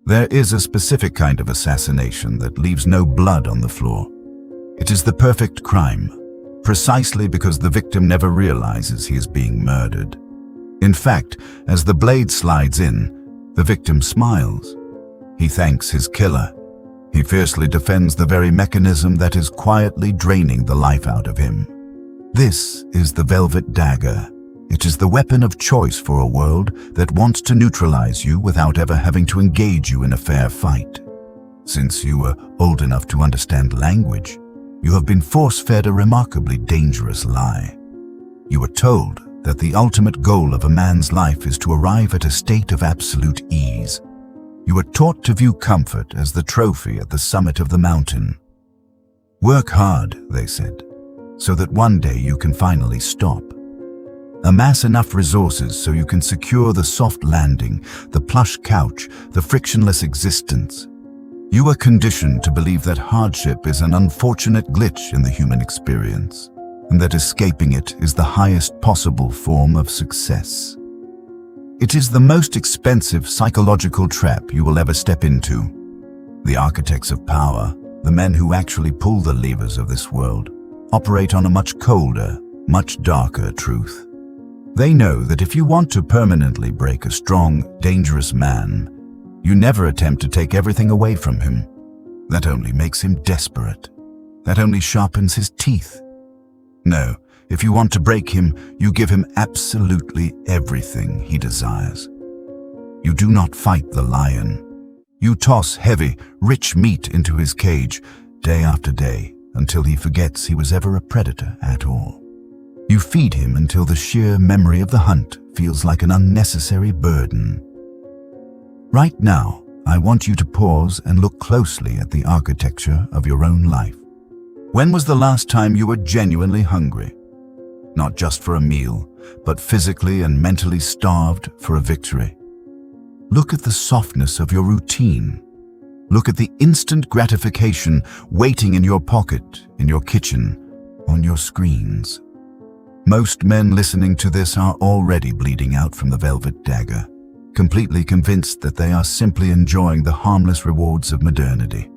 There is a specific kind of assassination that leaves no blood on the floor. It is the perfect crime, precisely because the victim never realizes he is being murdered. In fact, as the blade slides in, the victim smiles. He thanks his killer. He fiercely defends the very mechanism that is quietly draining the life out of him. This is the velvet dagger. It is the weapon of choice for a world that wants to neutralize you without ever having to engage you in a fair fight. Since you were old enough to understand language, you have been force-fed a remarkably dangerous lie. You were told that the ultimate goal of a man's life is to arrive at a state of absolute ease. You were taught to view comfort as the trophy at the summit of the mountain. Work hard, they said, so that one day you can finally stop. Amass enough resources so you can secure the soft landing, the plush couch, the frictionless existence. You are conditioned to believe that hardship is an unfortunate glitch in the human experience, and that escaping it is the highest possible form of success. It is the most expensive psychological trap you will ever step into. The architects of power, the men who actually pull the levers of this world, operate on a much colder, much darker truth. They know that if you want to permanently break a strong, dangerous man, you never attempt to take everything away from him. That only makes him desperate. That only sharpens his teeth. No, if you want to break him, you give him absolutely everything he desires. You do not fight the lion. You toss heavy, rich meat into his cage day after day until he forgets he was ever a predator at all. You feed him until the sheer memory of the hunt feels like an unnecessary burden. Right now, I want you to pause and look closely at the architecture of your own life. When was the last time you were genuinely hungry? Not just for a meal, but physically and mentally starved for a victory. Look at the softness of your routine. Look at the instant gratification waiting in your pocket, in your kitchen, on your screens. Most men listening to this are already bleeding out from the velvet dagger, completely convinced that they are simply enjoying the harmless rewards of modernity.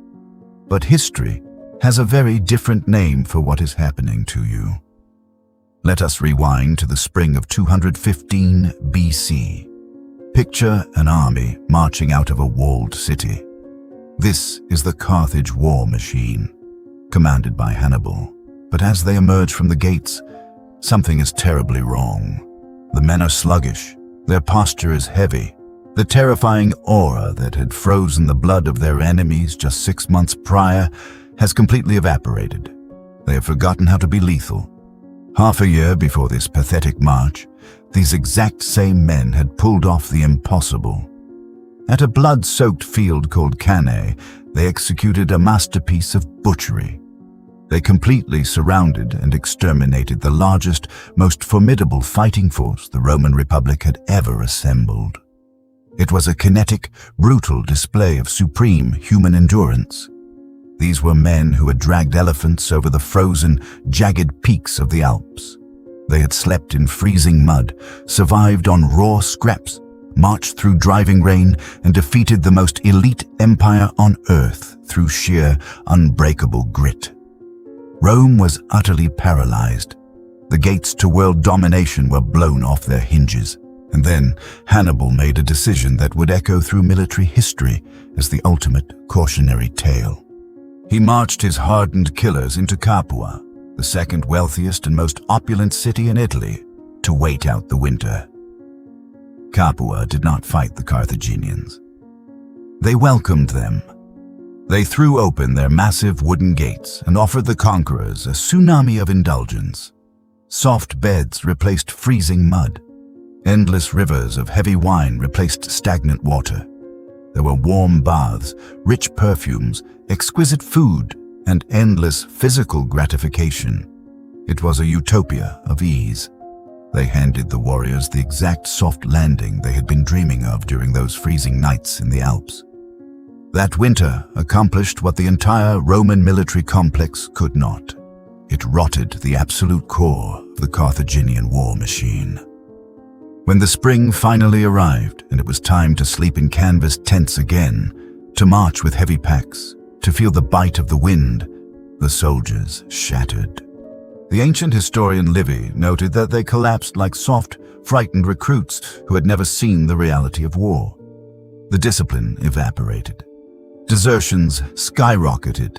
But history has a very different name for what is happening to you. Let us rewind to the spring of 215 BC. Picture an army marching out of a walled city. This is the Carthage war machine, commanded by Hannibal. But as they emerge from the gates, something is terribly wrong. The men are sluggish. Their posture is heavy. The terrifying aura that had frozen the blood of their enemies just 6 months prior has completely evaporated. They have forgotten how to be lethal. Half a year before this pathetic march, these exact same men had pulled off the impossible. At a blood-soaked field called Cannae, they executed a masterpiece of butchery. They completely surrounded and exterminated the largest, most formidable fighting force the Roman Republic had ever assembled. It was a kinetic, brutal display of supreme human endurance. These were men who had dragged elephants over the frozen, jagged peaks of the Alps. They had slept in freezing mud, survived on raw scraps, marched through driving rain, and defeated the most elite empire on earth through sheer, unbreakable grit. Rome was utterly paralyzed. The gates to world domination were blown off their hinges. And then Hannibal made a decision that would echo through military history as the ultimate cautionary tale. He marched his hardened killers into Capua, the second wealthiest and most opulent city in Italy, to wait out the winter. Capua did not fight the Carthaginians. They welcomed them. They threw open their massive wooden gates and offered the conquerors a tsunami of indulgence. Soft beds replaced freezing mud. Endless rivers of heavy wine replaced stagnant water. There were warm baths, rich perfumes, exquisite food, and endless physical gratification. It was a utopia of ease. They handed the warriors the exact soft landing they had been dreaming of during those freezing nights in the Alps. That winter accomplished what the entire Roman military complex could not. It rotted the absolute core of the Carthaginian war machine. When the spring finally arrived and it was time to sleep in canvas tents again, to march with heavy packs, to feel the bite of the wind, the soldiers shattered. The ancient historian Livy noted that they collapsed like soft, frightened recruits who had never seen the reality of war. The discipline evaporated. Desertions skyrocketed.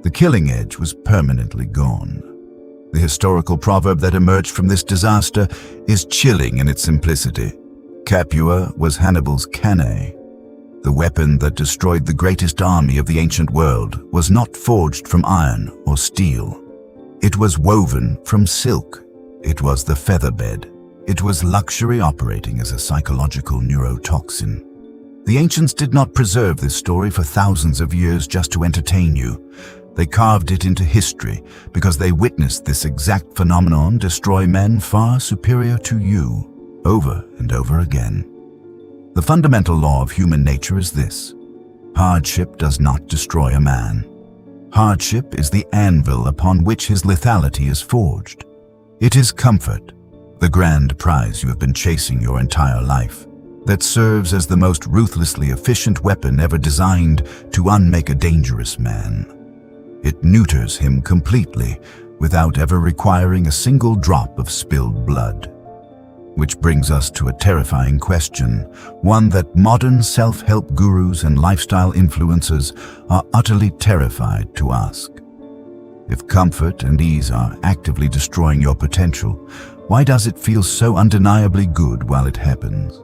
The killing edge was permanently gone. The historical proverb that emerged from this disaster is chilling in its simplicity. Capua was Hannibal's cannae. The weapon that destroyed the greatest army of the ancient world was not forged from iron or steel. It was woven from silk. It was the featherbed. It was luxury operating as a psychological neurotoxin. The ancients did not preserve this story for thousands of years just to entertain you. They carved it into history because they witnessed this exact phenomenon destroy men far superior to you, over and over again. The fundamental law of human nature is this: hardship does not destroy a man. Hardship is the anvil upon which his lethality is forged. It is comfort, the grand prize you have been chasing your entire life, that serves as the most ruthlessly efficient weapon ever designed to unmake a dangerous man. It neuters him completely without ever requiring a single drop of spilled blood. Which brings us to a terrifying question, one that modern self-help gurus and lifestyle influencers are utterly terrified to ask. If comfort and ease are actively destroying your potential, why does it feel so undeniably good while it happens?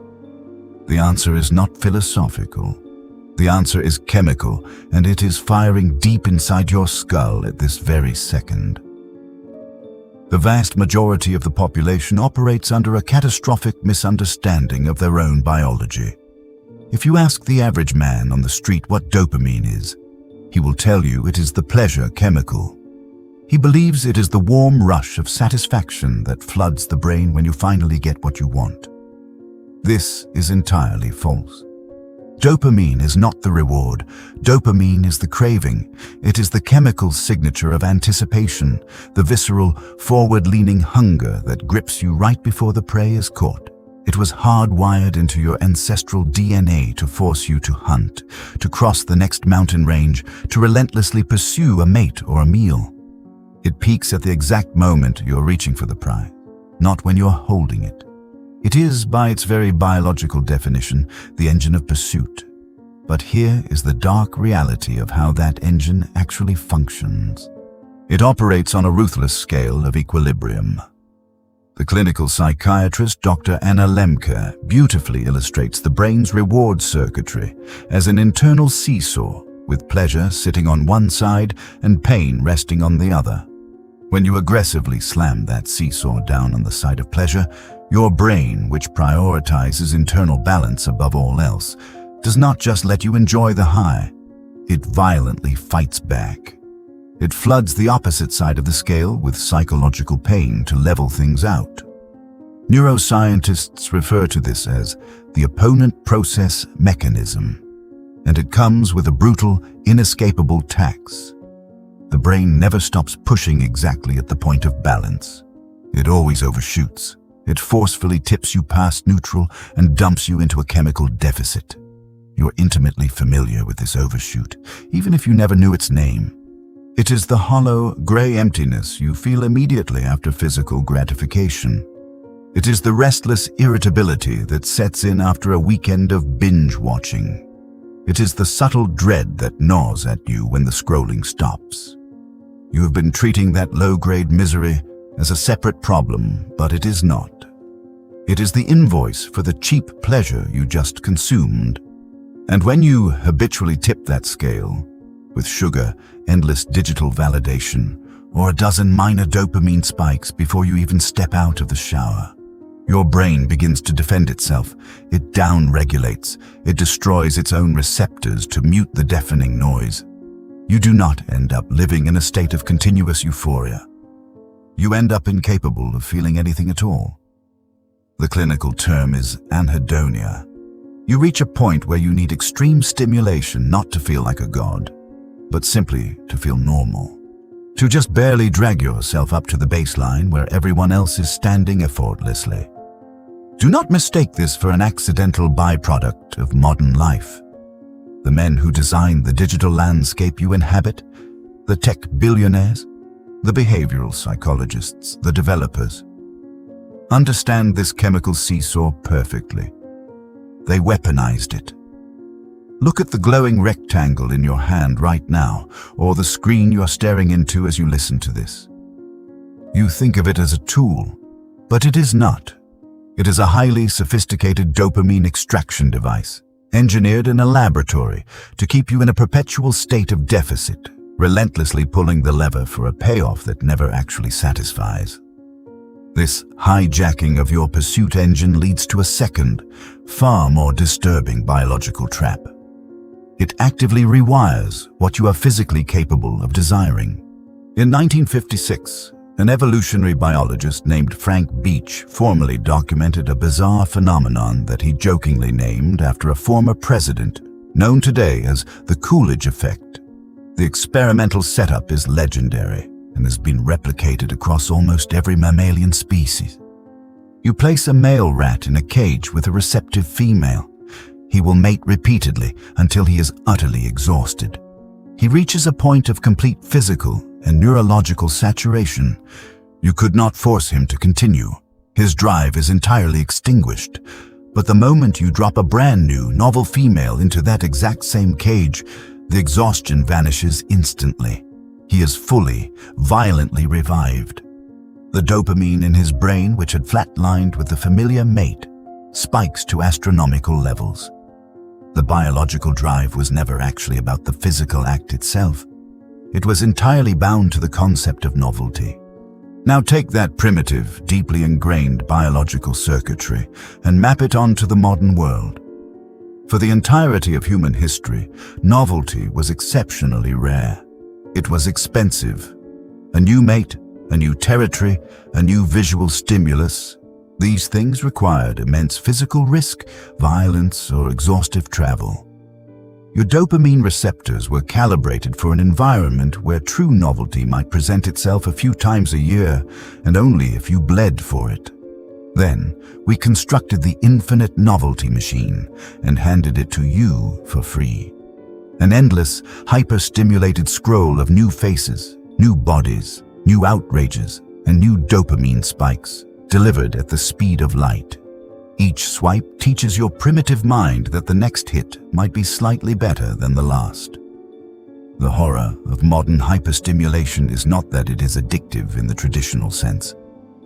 The answer is not philosophical. The answer is chemical, and it is firing deep inside your skull at this very second. The vast majority of the population operates under a catastrophic misunderstanding of their own biology. If you ask the average man on the street what dopamine is, he will tell you it is the pleasure chemical. He believes it is the warm rush of satisfaction that floods the brain when you finally get what you want. This is entirely false. Dopamine is not the reward. Dopamine is the craving. It is the chemical signature of anticipation, the visceral, forward-leaning hunger that grips you right before the prey is caught. It was hardwired into your ancestral DNA to force you to hunt, to cross the next mountain range, to relentlessly pursue a mate or a meal. It peaks at the exact moment you're reaching for the prize, not when you're holding it. It is, by its very biological definition, the engine of pursuit. But here is the dark reality of how that engine actually functions. It operates on a ruthless scale of equilibrium. The clinical psychiatrist Dr. Anna Lemke beautifully illustrates the brain's reward circuitry as an internal seesaw, with pleasure sitting on one side and pain resting on the other. When you aggressively slam that seesaw down on the side of pleasure, your brain, which prioritizes internal balance above all else, does not just let you enjoy the high. It violently fights back. It floods the opposite side of the scale with psychological pain to level things out. Neuroscientists refer to this as the opponent process mechanism, and it comes with a brutal, inescapable tax. The brain never stops pushing exactly at the point of balance. It always overshoots. It forcefully tips you past neutral and dumps you into a chemical deficit. You're intimately familiar with this overshoot, even if you never knew its name. It is the hollow, gray emptiness you feel immediately after physical gratification. It is the restless irritability that sets in after a weekend of binge-watching. It is the subtle dread that gnaws at you when the scrolling stops. You have been treating that low-grade misery as a separate problem, but it is not. It is the invoice for the cheap pleasure you just consumed. And when you habitually tip that scale, with sugar, endless digital validation, or a dozen minor dopamine spikes before you even step out of the shower, your brain begins to defend itself. It down-regulates. It destroys its own receptors to mute the deafening noise. You do not end up living in a state of continuous euphoria. You end up incapable of feeling anything at all. The clinical term is anhedonia. You reach a point where you need extreme stimulation not to feel like a god, but simply to feel normal. To just barely drag yourself up to the baseline where everyone else is standing effortlessly. Do not mistake this for an accidental byproduct of modern life. the men who design the digital landscape you inhabit, the tech billionaires, the behavioral psychologists, the developers. Understand this chemical seesaw perfectly. They weaponized it. Look at the glowing rectangle in your hand right now, or the screen you're staring into as you listen to this. You think of it as a tool, but it is not. It is a highly sophisticated dopamine extraction device, engineered in a laboratory to keep you in a perpetual state of deficit, relentlessly pulling the lever for a payoff that never actually satisfies. This hijacking of your pursuit engine leads to a second, far more disturbing biological trap. It actively rewires what you are physically capable of desiring. In 1956, an evolutionary biologist named Frank Beach formally documented a bizarre phenomenon that he jokingly named after a former president, known today as the Coolidge effect. The experimental setup is legendary and has been replicated across almost every mammalian species. You place a male rat in a cage with a receptive female. He will mate repeatedly until he is utterly exhausted. He reaches a point of complete physical and neurological saturation. You could not force him to continue. His drive is entirely extinguished. But the moment you drop a brand new, novel female into that exact same cage, the exhaustion vanishes instantly. He is fully, violently revived. The dopamine in his brain, which had flatlined with the familiar mate, spikes to astronomical levels. The biological drive was never actually about the physical act itself. It was entirely bound to the concept of novelty. Now take that primitive, deeply ingrained biological circuitry and map it onto the modern world. For the entirety of human history, novelty was exceptionally rare. It was expensive. A new mate, a new territory, a new visual stimulus. These things required immense physical risk, violence, or exhaustive travel. Your dopamine receptors were calibrated for an environment where true novelty might present itself a few times a year, and only if you bled for it. Then, we constructed the infinite novelty machine and handed it to you for free. An endless, hyper-stimulated scroll of new faces, new bodies, new outrages, and new dopamine spikes, delivered at the speed of light. Each swipe teaches your primitive mind that the next hit might be slightly better than the last. The horror of modern hyperstimulation is not that it is addictive in the traditional sense.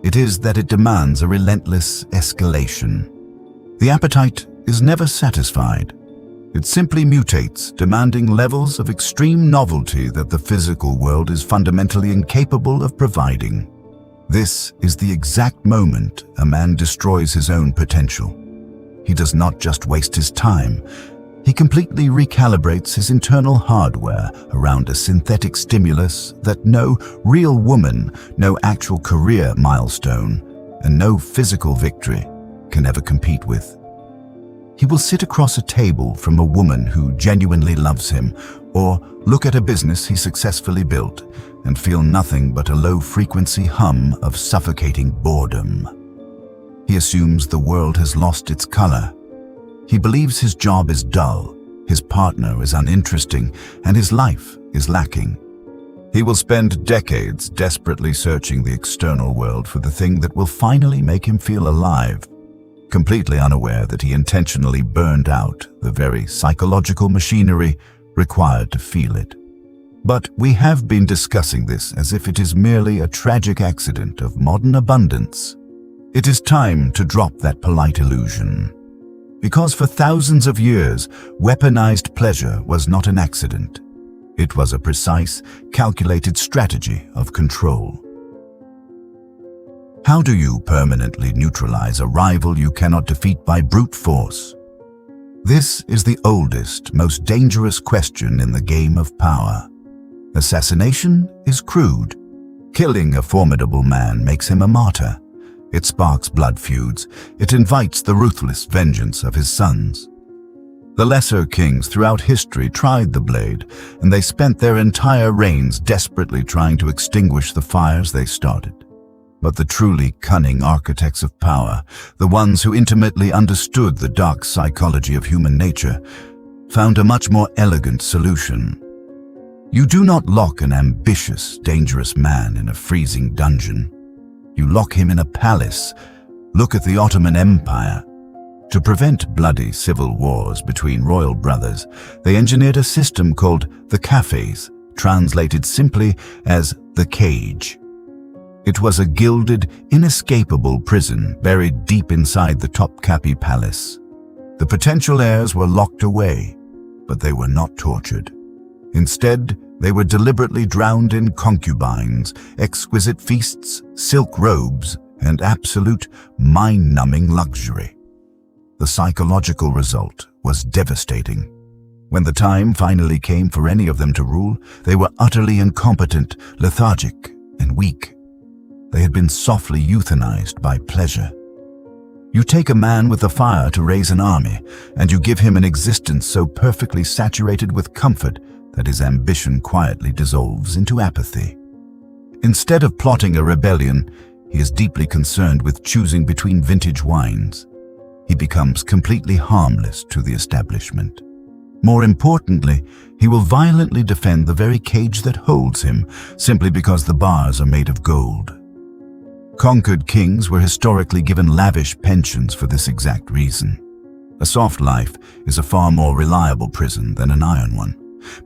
It is that it demands a relentless escalation. The appetite is never satisfied. It simply mutates, demanding levels of extreme novelty that the physical world is fundamentally incapable of providing. This is the exact moment a man destroys his own potential. He does not just waste his time. He completely recalibrates his internal hardware around a synthetic stimulus that no real woman, no actual career milestone, and no physical victory can ever compete with. He will sit across a table from a woman who genuinely loves him, or look at a business he successfully built and feel nothing but a low-frequency hum of suffocating boredom. He assumes the world has lost its color. He believes his job is dull, his partner is uninteresting, and his life is lacking. He will spend decades desperately searching the external world for the thing that will finally make him feel alive, completely unaware that he intentionally burned out the very psychological machinery required to feel it. But we have been discussing this as if it is merely a tragic accident of modern abundance. It is time to drop that polite illusion. Because for thousands of years, weaponized pleasure was not an accident. It was a precise, calculated strategy of control. How do you permanently neutralize a rival you cannot defeat by brute force? This is the oldest, most dangerous question in the game of power. Assassination is crude. Killing a formidable man makes him a martyr. It sparks blood feuds. It invites the ruthless vengeance of his sons. The lesser kings throughout history tried the blade, and they spent their entire reigns desperately trying to extinguish the fires they started. But the truly cunning architects of power, the ones who intimately understood the dark psychology of human nature, found a much more elegant solution. You do not lock an ambitious, dangerous man in a freezing dungeon. You lock him in a palace. Look at the Ottoman Empire. To prevent bloody civil wars between royal brothers, they engineered a system called the cafes, translated simply as the cage. It was a gilded, inescapable prison buried deep inside the Topkapi Palace. The potential heirs were locked away, but they were not tortured. Instead, they were deliberately drowned in concubines, exquisite feasts, silk robes, and absolute mind-numbing luxury. The psychological result was devastating. When the time finally came for any of them to rule, they were utterly incompetent, lethargic, and weak. They had been softly euthanized by pleasure. You take a man with the fire to raise an army, and you give him an existence so perfectly saturated with comfort that his ambition quietly dissolves into apathy. Instead of plotting a rebellion, he is deeply concerned with choosing between vintage wines. He becomes completely harmless to the establishment. More importantly, he will violently defend the very cage that holds him, simply because the bars are made of gold. Conquered kings were historically given lavish pensions for this exact reason. A soft life is a far more reliable prison than an iron one,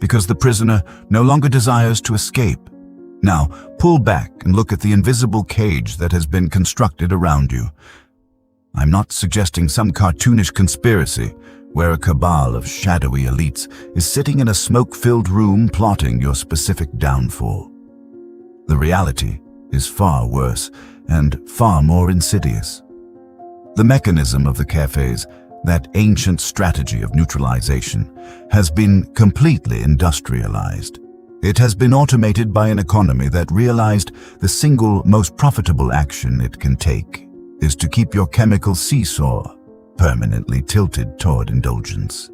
because the prisoner no longer desires to escape. Now, pull back and look at the invisible cage that has been constructed around you. I'm not suggesting some cartoonish conspiracy where a cabal of shadowy elites is sitting in a smoke-filled room plotting your specific downfall. The reality is far worse and far more insidious. The mechanism of the cafes, that ancient strategy of neutralization, has been completely industrialized. It has been automated by an economy that realized the single most profitable action it can take is to keep your chemical seesaw permanently tilted toward indulgence.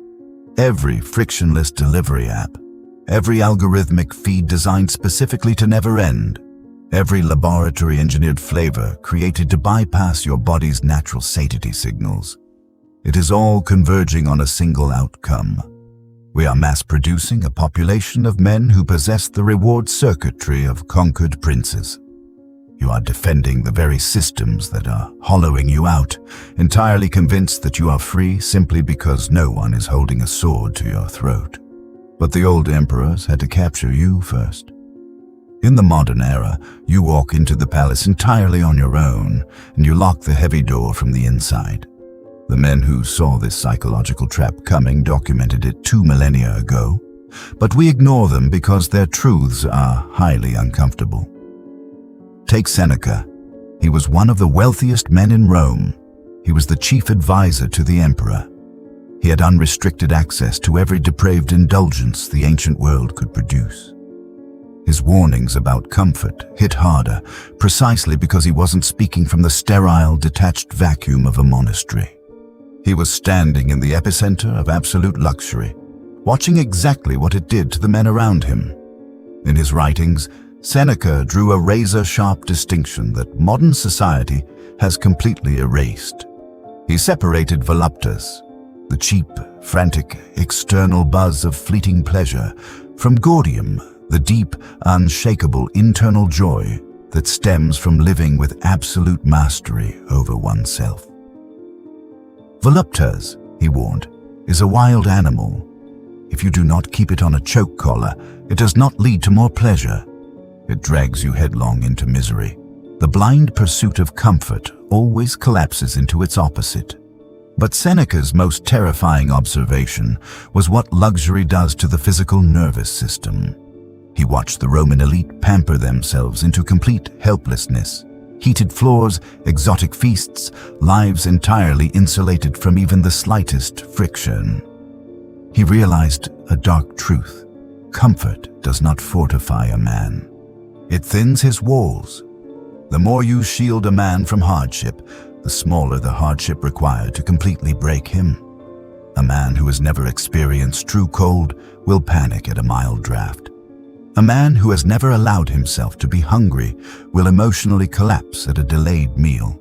Every frictionless delivery app, every algorithmic feed designed specifically to never end, every laboratory-engineered flavor created to bypass your body's natural satiety signals. It is all converging on a single outcome. We are mass-producing a population of men who possess the reward circuitry of conquered princes. You are defending the very systems that are hollowing you out, entirely convinced that you are free simply because no one is holding a sword to your throat. But the old emperors had to capture you first. In the modern era, you walk into the palace entirely on your own, and you lock the heavy door from the inside. The men who saw this psychological trap coming documented it 2 millennia ago, but we ignore them because their truths are highly uncomfortable. Take Seneca. He was one of the wealthiest men in Rome. He was the chief advisor to the emperor. He had unrestricted access to every depraved indulgence the ancient world could produce. His warnings about comfort hit harder, precisely because he wasn't speaking from the sterile, detached vacuum of a monastery. He was standing in the epicenter of absolute luxury, watching exactly what it did to the men around him. In his writings, Seneca drew a razor-sharp distinction that modern society has completely erased. He separated voluptas, the cheap, frantic, external buzz of fleeting pleasure, from gaudium, the deep, unshakable internal joy that stems from living with absolute mastery over oneself. Voluptas, he warned, is a wild animal. If you do not keep it on a choke collar, it does not lead to more pleasure. It drags you headlong into misery. The blind pursuit of comfort always collapses into its opposite. But Seneca's most terrifying observation was what luxury does to the physical nervous system. He watched the Roman elite pamper themselves into complete helplessness. Heated floors, exotic feasts, lives entirely insulated from even the slightest friction. He realized a dark truth. Comfort does not fortify a man. It thins his walls. The more you shield a man from hardship, the smaller the hardship required to completely break him. A man who has never experienced true cold will panic at a mild draft. A man who has never allowed himself to be hungry will emotionally collapse at a delayed meal.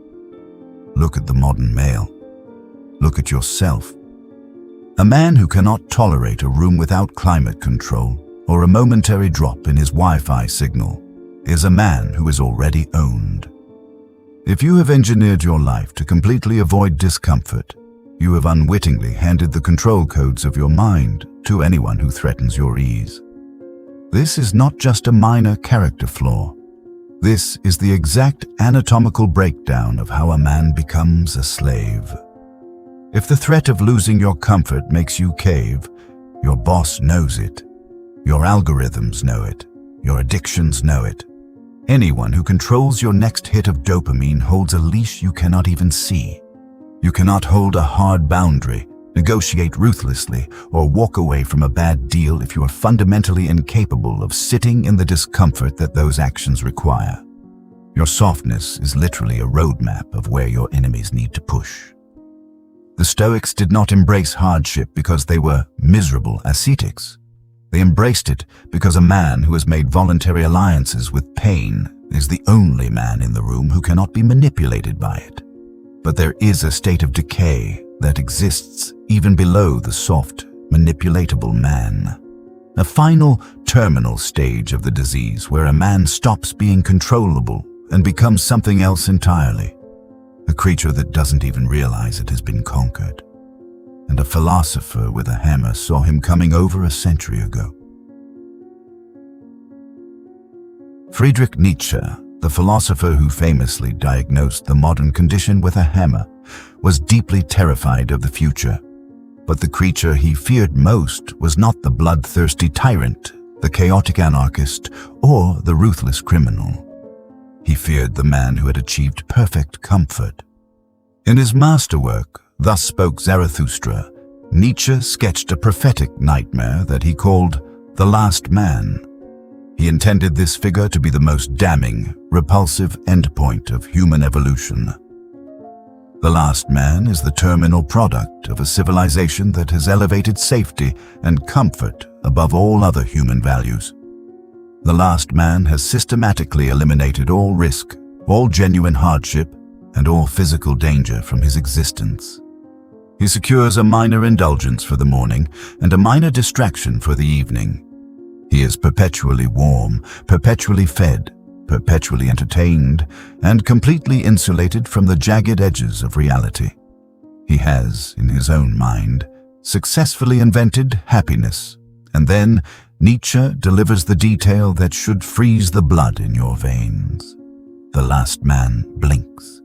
Look at the modern male. Look at yourself. A man who cannot tolerate a room without climate control or a momentary drop in his Wi-Fi signal is a man who is already owned. If you have engineered your life to completely avoid discomfort, you have unwittingly handed the control codes of your mind to anyone who threatens your ease. This is not just a minor character flaw. This is the exact anatomical breakdown of how a man becomes a slave. If the threat of losing your comfort makes you cave, your boss knows it. Your algorithms know it. Your addictions know it. Anyone who controls your next hit of dopamine holds a leash you cannot even see. You cannot hold a hard boundary, negotiate ruthlessly, or walk away from a bad deal if you are fundamentally incapable of sitting in the discomfort that those actions require. Your softness is literally a roadmap of where your enemies need to push. The Stoics did not embrace hardship because they were miserable ascetics. They embraced it because a man who has made voluntary alliances with pain is the only man in the room who cannot be manipulated by it. But there is a state of decay that exists even below the soft, manipulatable man. A final, terminal stage of the disease where a man stops being controllable and becomes something else entirely. A creature that doesn't even realize it has been conquered. And a philosopher with a hammer saw him coming over a century ago. Friedrich Nietzsche, the philosopher who famously diagnosed the modern condition with a hammer, was deeply terrified of the future. But the creature he feared most was not the bloodthirsty tyrant, the chaotic anarchist, or the ruthless criminal. He feared the man who had achieved perfect comfort. In his masterwork, Thus Spoke Zarathustra, Nietzsche sketched a prophetic nightmare that he called the last man. He intended this figure to be the most damning, repulsive endpoint of human evolution. The last man is the terminal product of a civilization that has elevated safety and comfort above all other human values. The last man has systematically eliminated all risk, all genuine hardship, and all physical danger from his existence. He secures a minor indulgence for the morning and a minor distraction for the evening. He is perpetually warm, perpetually fed, perpetually entertained, and completely insulated from the jagged edges of reality. He has, in his own mind, successfully invented happiness, and then Nietzsche delivers the detail that should freeze the blood in your veins. The last man blinks.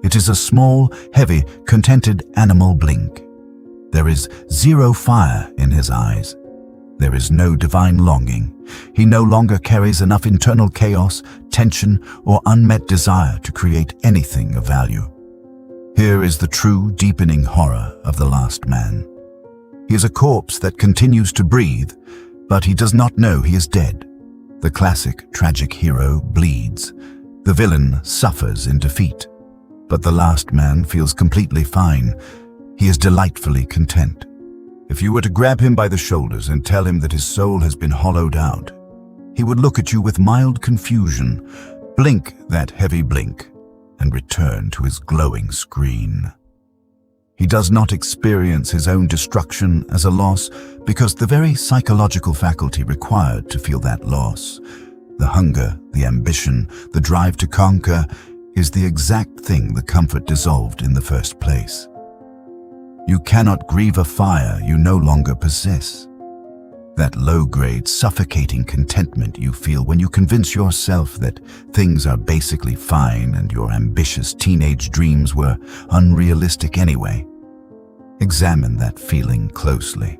It is a small, heavy, contented animal blink. There is zero fire in his eyes. There is no divine longing. He no longer carries enough internal chaos, tension, or unmet desire to create anything of value. Here is the true, deepening horror of the last man. He is a corpse that continues to breathe, but he does not know he is dead. The classic, tragic hero bleeds. The villain suffers in defeat. But the last man feels completely fine. He is delightfully content. If you were to grab him by the shoulders and tell him that his soul has been hollowed out, he would look at you with mild confusion, blink that heavy blink, and return to his glowing screen. He does not experience his own destruction as a loss because the very psychological faculty required to feel that loss, the hunger, the ambition, the drive to conquer, is the exact thing the comfort dissolved in the first place. You cannot grieve a fire you no longer possess. That low-grade, suffocating contentment you feel when you convince yourself that things are basically fine and your ambitious teenage dreams were unrealistic anyway. Examine that feeling closely.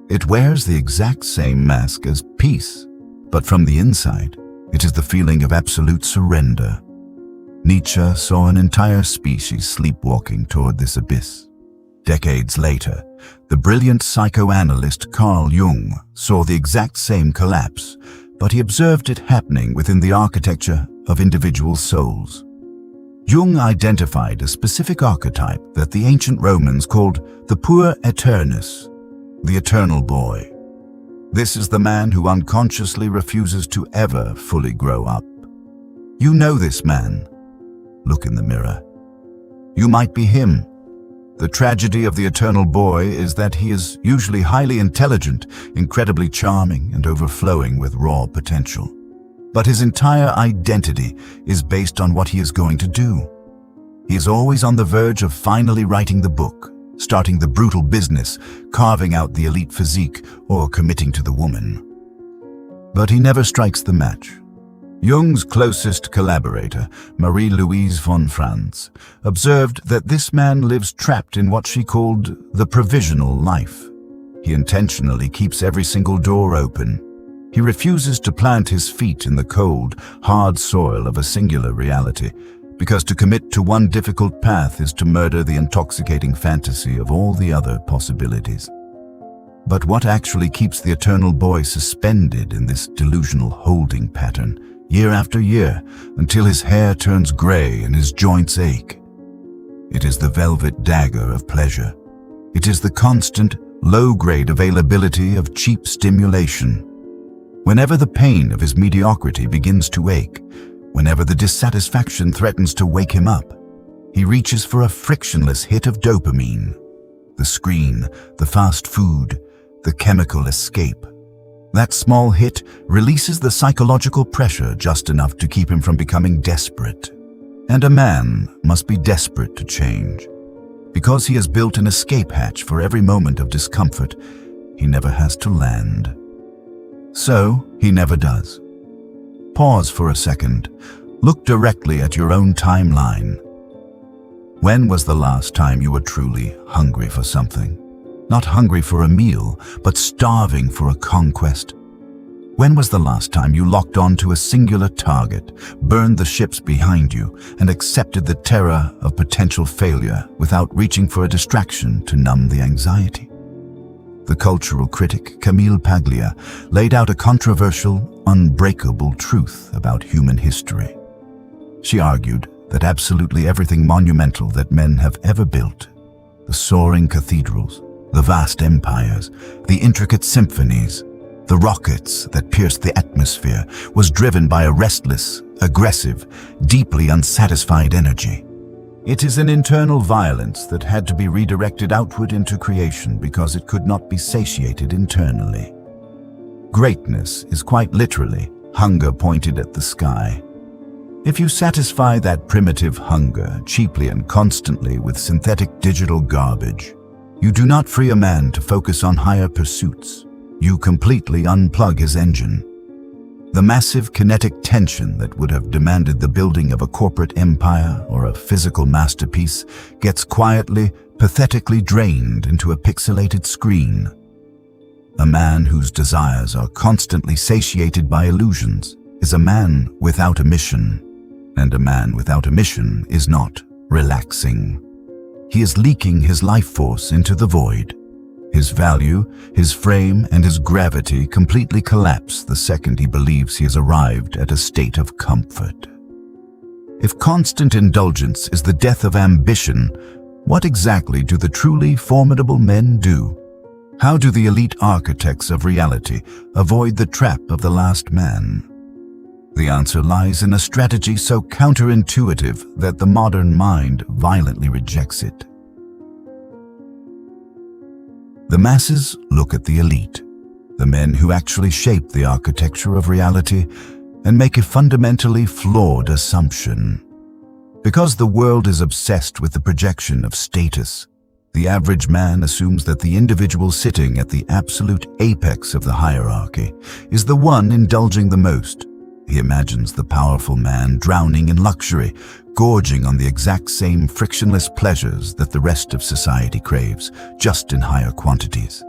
It wears the exact same mask as peace, but from the inside, it is the feeling of absolute surrender. Nietzsche saw an entire species sleepwalking toward this abyss. Decades later, the brilliant psychoanalyst Carl Jung saw the exact same collapse, but he observed it happening within the architecture of individual souls. Jung identified a specific archetype that the ancient Romans called the Puer Aeternus, the eternal boy. This is the man who unconsciously refuses to ever fully grow up. You know this man. Look in the mirror. You might be him. The tragedy of the eternal boy is that he is usually highly intelligent, incredibly charming, and overflowing with raw potential. But his entire identity is based on what he is going to do. He is always on the verge of finally writing the book, starting the brutal business, carving out the elite physique, or committing to the woman. But he never strikes the match. Jung's closest collaborator, Marie-Louise von Franz, observed that this man lives trapped in what she called the provisional life. He intentionally keeps every single door open. He refuses to plant his feet in the cold, hard soil of a singular reality, because to commit to one difficult path is to murder the intoxicating fantasy of all the other possibilities. But what actually keeps the eternal boy suspended in this delusional holding pattern, year after year, until his hair turns gray and his joints ache? It is the velvet dagger of pleasure. It is the constant, low-grade availability of cheap stimulation. Whenever the pain of his mediocrity begins to ache, whenever the dissatisfaction threatens to wake him up, he reaches for a frictionless hit of dopamine. The screen, the fast food, the chemical escape. That small hit releases the psychological pressure just enough to keep him from becoming desperate. And a man must be desperate to change. Because he has built an escape hatch for every moment of discomfort, he never has to land. So, he never does. Pause for a second. Look directly at your own timeline. When was the last time you were truly hungry for something? Not hungry for a meal, but starving for a conquest. When was the last time you locked on to a singular target, burned the ships behind you, and accepted the terror of potential failure without reaching for a distraction to numb the anxiety? The cultural critic Camille Paglia laid out a controversial, unbreakable truth about human history. She argued that absolutely everything monumental that men have ever built, the soaring cathedrals, the vast empires, the intricate symphonies, the rockets that pierced the atmosphere, was driven by a restless, aggressive, deeply unsatisfied energy. It is an internal violence that had to be redirected outward into creation because it could not be satiated internally. Greatness is quite literally hunger pointed at the sky. If you satisfy that primitive hunger cheaply and constantly with synthetic digital garbage, you do not free a man to focus on higher pursuits. You completely unplug his engine. The massive kinetic tension that would have demanded the building of a corporate empire or a physical masterpiece gets quietly, pathetically drained into a pixelated screen. A man whose desires are constantly satiated by illusions is a man without a mission, and a man without a mission is not relaxing. He is leaking his life force into the void. His value, his frame, and his gravity completely collapse the second he believes he has arrived at a state of comfort. If constant indulgence is the death of ambition, what exactly do the truly formidable men do? How do the elite architects of reality avoid the trap of the last man? The answer lies in a strategy so counterintuitive that the modern mind violently rejects it. The masses look at the elite, the men who actually shape the architecture of reality, and make a fundamentally flawed assumption. Because the world is obsessed with the projection of status, the average man assumes that the individual sitting at the absolute apex of the hierarchy is the one indulging the most. He imagines the powerful man drowning in luxury, gorging on the exact same frictionless pleasures that the rest of society craves, just in higher quantities.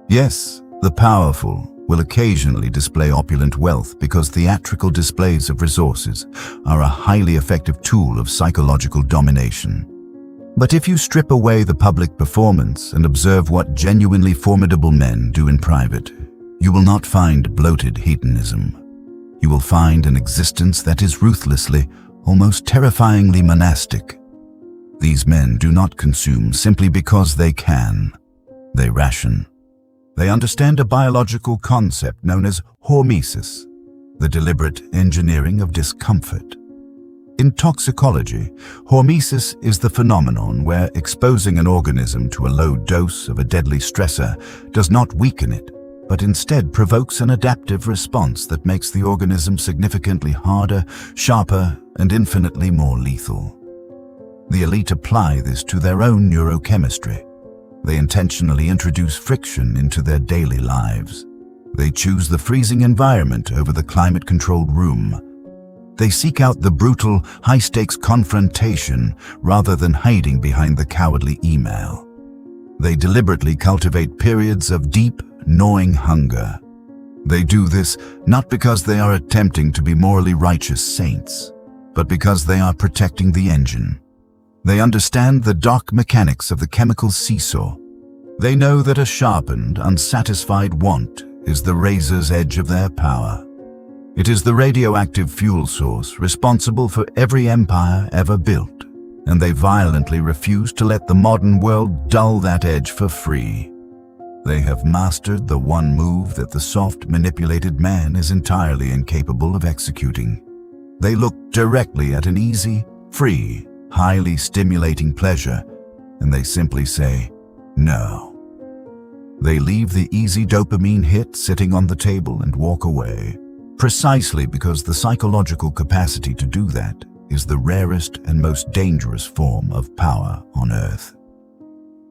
Yes, the powerful will occasionally display opulent wealth because theatrical displays of resources are a highly effective tool of psychological domination. But if you strip away the public performance and observe what genuinely formidable men do in private, you will not find bloated hedonism. You will find an existence that is ruthlessly, almost terrifyingly monastic. These men do not consume simply because they can. They ration. They understand a biological concept known as hormesis, the deliberate engineering of discomfort. In toxicology, hormesis is the phenomenon where exposing an organism to a low dose of a deadly stressor does not weaken it, but instead provokes an adaptive response that makes the organism significantly harder, sharper, and infinitely more lethal. The elite apply this to their own neurochemistry. They intentionally introduce friction into their daily lives. They choose the freezing environment over the climate-controlled room. They seek out the brutal, high-stakes confrontation rather than hiding behind the cowardly email. They deliberately cultivate periods of deep, gnawing hunger. They do this not because they are attempting to be morally righteous saints, but because they are protecting the engine. They understand the dark mechanics of the chemical seesaw. They know that a sharpened, unsatisfied want is the razor's edge of their power. It is the radioactive fuel source responsible for every empire ever built, and they violently refuse to let the modern world dull that edge for free. They have mastered the one move that the soft, manipulated man is entirely incapable of executing. They look directly at an easy, free, highly stimulating pleasure, and they simply say, no. They leave the easy dopamine hit sitting on the table and walk away, precisely because the psychological capacity to do that is the rarest and most dangerous form of power on Earth.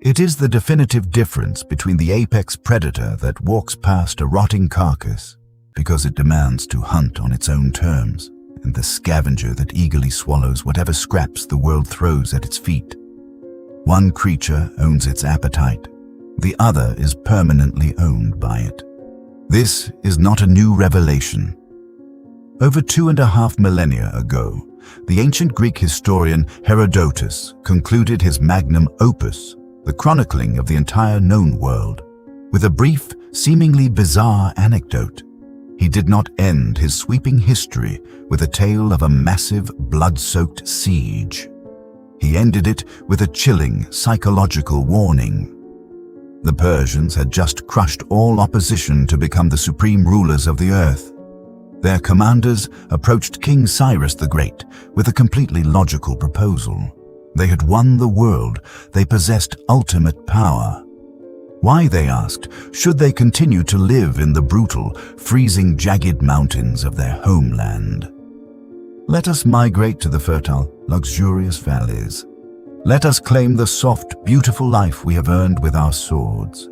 It is the definitive difference between the apex predator that walks past a rotting carcass because it demands to hunt on its own terms, and the scavenger that eagerly swallows whatever scraps the world throws at its feet. One creature owns its appetite, the other is permanently owned by it. This is not a new revelation. Over 2.5 millennia ago, the ancient Greek historian Herodotus concluded his magnum opus, the chronicling of the entire known world, with a brief, seemingly bizarre anecdote. He did not end his sweeping history with a tale of a massive, blood-soaked siege. He ended it with a chilling, psychological warning. The Persians had just crushed all opposition to become the supreme rulers of the earth. Their commanders approached King Cyrus the Great with a completely logical proposal. They had won the world. They possessed ultimate power. Why, they asked, should they continue to live in the brutal, freezing, jagged mountains of their homeland? Let us migrate to the fertile, luxurious valleys. Let us claim the soft, beautiful life we have earned with our swords.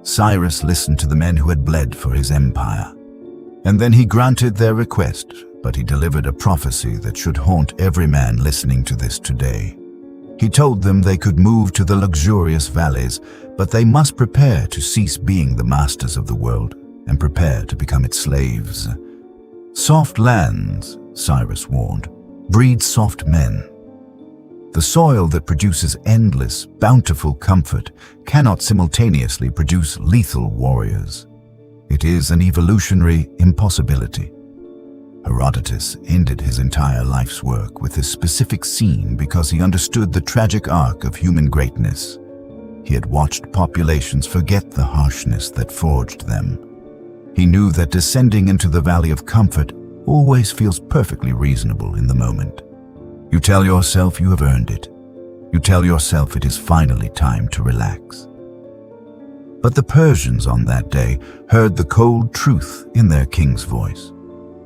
Cyrus listened to the men who had bled for his empire. And then he granted their request, but he delivered a prophecy that should haunt every man listening to this today. He told them they could move to the luxurious valleys, but they must prepare to cease being the masters of the world and prepare to become its slaves. Soft lands, Cyrus warned, breed soft men. The soil that produces endless, bountiful comfort cannot simultaneously produce lethal warriors. It is an evolutionary impossibility. Herodotus ended his entire life's work with this specific scene because he understood the tragic arc of human greatness. He had watched populations forget the harshness that forged them. He knew that descending into the valley of comfort always feels perfectly reasonable in the moment. You tell yourself you have earned it. You tell yourself it is finally time to relax. But the Persians on that day heard the cold truth in their king's voice.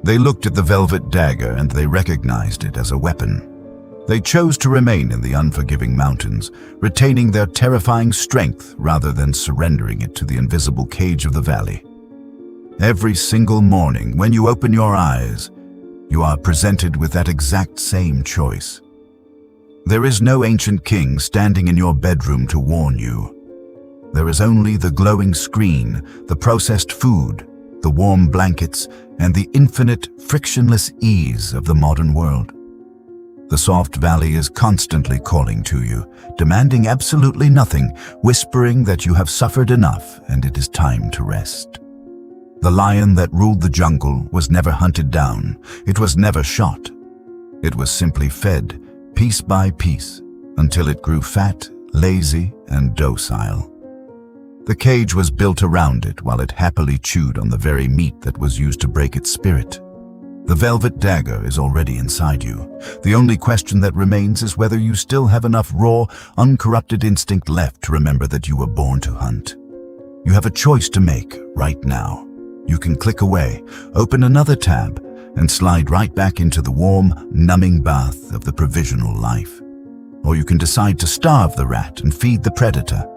They looked at the velvet dagger and they recognized it as a weapon. They chose to remain in the unforgiving mountains, retaining their terrifying strength rather than surrendering it to the invisible cage of the valley. Every single morning, when you open your eyes, you are presented with that exact same choice. There is no ancient king standing in your bedroom to warn you. There is only the glowing screen, the processed food, the warm blankets, and the infinite, frictionless ease of the modern world. The soft valley is constantly calling to you, demanding absolutely nothing, whispering that you have suffered enough and it is time to rest. The lion that ruled the jungle was never hunted down. It was never shot. It was simply fed, piece by piece, until it grew fat, lazy, and docile. The cage was built around it while it happily chewed on the very meat that was used to break its spirit. The velvet dagger is already inside you. The only question that remains is whether you still have enough raw, uncorrupted instinct left to remember that you were born to hunt. You have a choice to make right now. You can click away, open another tab, and slide right back into the warm, numbing bath of the provisional life. Or you can decide to starve the rat and feed the predator.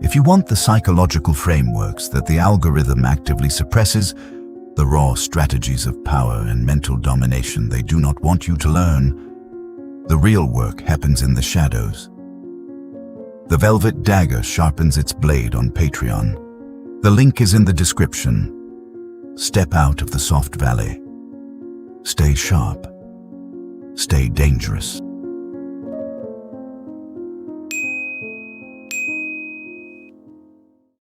If you want the psychological frameworks that the algorithm actively suppresses, the raw strategies of power and mental domination they do not want you to learn, the real work happens in the shadows. The Velvet Dagger sharpens its blade on Patreon. The link is in the description. Step out of the soft valley. Stay sharp. Stay dangerous.